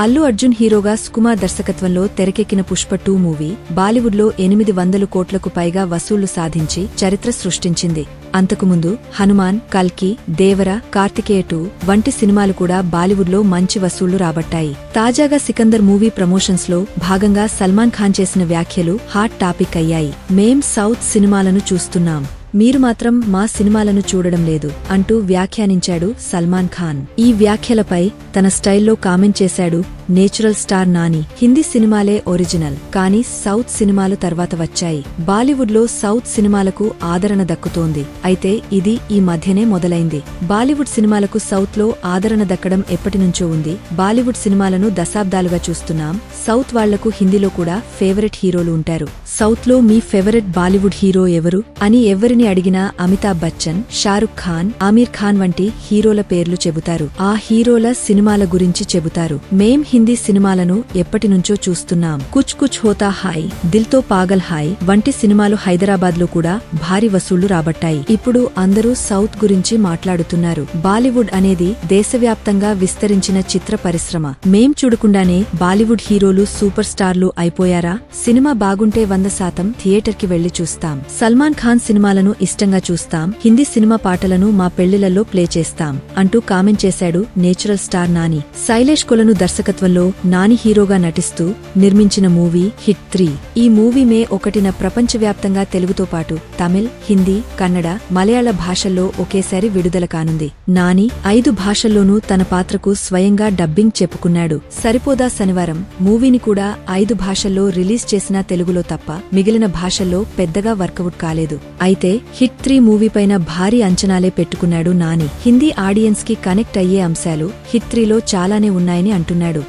అల్లు అర్జున్ హీరోగా సుకుమార్ దర్శకత్వంలో తెరకెక్కిన పుష్ప 2 మూవీ బాలీవుడ్లో 800 కోట్లకు పైగా వసూళ్లు సాధించి చరిత్ర సృష్టించింది. అంతకుముందు హనుమాన్, కల్కి, దేవర, కార్తికేయ 2 వంటి సినిమాలు కూడా బాలీవుడ్లో మంచి వసూళ్లు రాబట్టాయి. తాజాగా సికందర్ మూవీ ప్రమోషన్స్ లో భాగంగా సల్మాన్ ఖాన్ చేసిన వ్యాఖ్యలు హాట్ టాపిక్ అయ్యాయి. మేం సౌత్ సినిమాలను చూస్తున్నాం, మీరు మాత్రం మా సినిమాలను చూడడం లేదు అంటూ వ్యాఖ్యానించాడు సల్మాన్ ఖాన్. ఈ వ్యాఖ్యలపై తన స్టైల్లో కామెంట్ చేశాడు నేచురల్ స్టార్ నాని. హిందీ సినిమాలే ఒరిజినల్, కానీ సౌత్ సినిమాలు తర్వాత వచ్చాయి. బాలీవుడ్లో సౌత్ సినిమాలకు ఆదరణ దక్కుతోంది. అయితే ఇది ఈ మధ్యనే మొదలైంది. బాలీవుడ్ సినిమాలకు సౌత్లో ఆదరణ దక్కడం ఎప్పటినుంచో ఉంది. బాలీవుడ్ సినిమాలను దశాబ్దాలుగా చూస్తున్నాం. సౌత్ వాళ్లకు హిందీలో కూడా ఫేవరెట్ హీరోలు ఉంటారు. సౌత్లో మీ ఫేవరెట్ బాలీవుడ్ హీరో ఎవరు అని ఎవరిని అడిగినా అమితాబ్ బచ్చన్, షారుఖ్ ఖాన్, ఆమీర్ ఖాన్ వంటి హీరోల పేర్లు చెబుతారు. ఆ హీరోల సినిమాల గురించి చెబుతారు. మేం హిందీ సినిమాలను ఎప్పటినుంచో చూస్తున్నాం. కుచ్ కుచ్ హోతా హాయ్, దిల్ తో పాగల్ హాయ్ వంటి సినిమాలు హైదరాబాద్లో కూడా భారీ వసూళ్లు రాబట్టాయి. ఇప్పుడు అందరూ సౌత్ గురించి మాట్లాడుతున్నారు. బాలీవుడ్ అనేది దేశవ్యాప్తంగా విస్తరించిన చిత్ర పరిశ్రమ. మేం చూడకుండానే బాలీవుడ్ హీరోలు సూపర్ స్టార్లు అయిపోయారా? సినిమా బాగుంటే 100% థియేటర్కి వెళ్లి చూస్తాం. సల్మాన్ ఖాన్ సినిమాలను ఇష్టంగా చూస్తాం. హిందీ సినిమా పాటలను మా పెళ్లిళ్లలో ప్లే చేస్తాం అంటూ కామెంట్ చేశాడు నేచురల్ స్టార్ నాని. శైలేష్ కొలను దర్శకత్వంలో నాని హీరోగా నటిస్తూ నిర్మించిన మూవీ హిట్ 3. ఈ మూవీ మే 1న ప్రపంచవ్యాప్తంగా తెలుగుతో పాటు తమిళ్, హిందీ, కన్నడ, మలయాళ భాషల్లో ఒకేసారి విడుదల కానుంది. నాని 5 భాషల్లోనూ తన పాత్రకు స్వయంగా డబ్బింగ్ చెప్పుకున్నాడు. సరిపోదా శనివారం మూవీని కూడా 5 భాషల్లో రిలీజ్ చేసినా తెలుగులో తప్ప మిగిలిన భాషల్లో పెద్దగా వర్కౌట్ కాలేదు. అయితే హిట్ 3 మూవీపైన భారీ అంచనాలే పెట్టుకున్నాడు నాని. హిందీ ఆడియన్స్ కి కనెక్ట్ అయ్యే అంశాలు హిట్ 3లో చాలానే ఉన్నాయని అంటున్నాడు.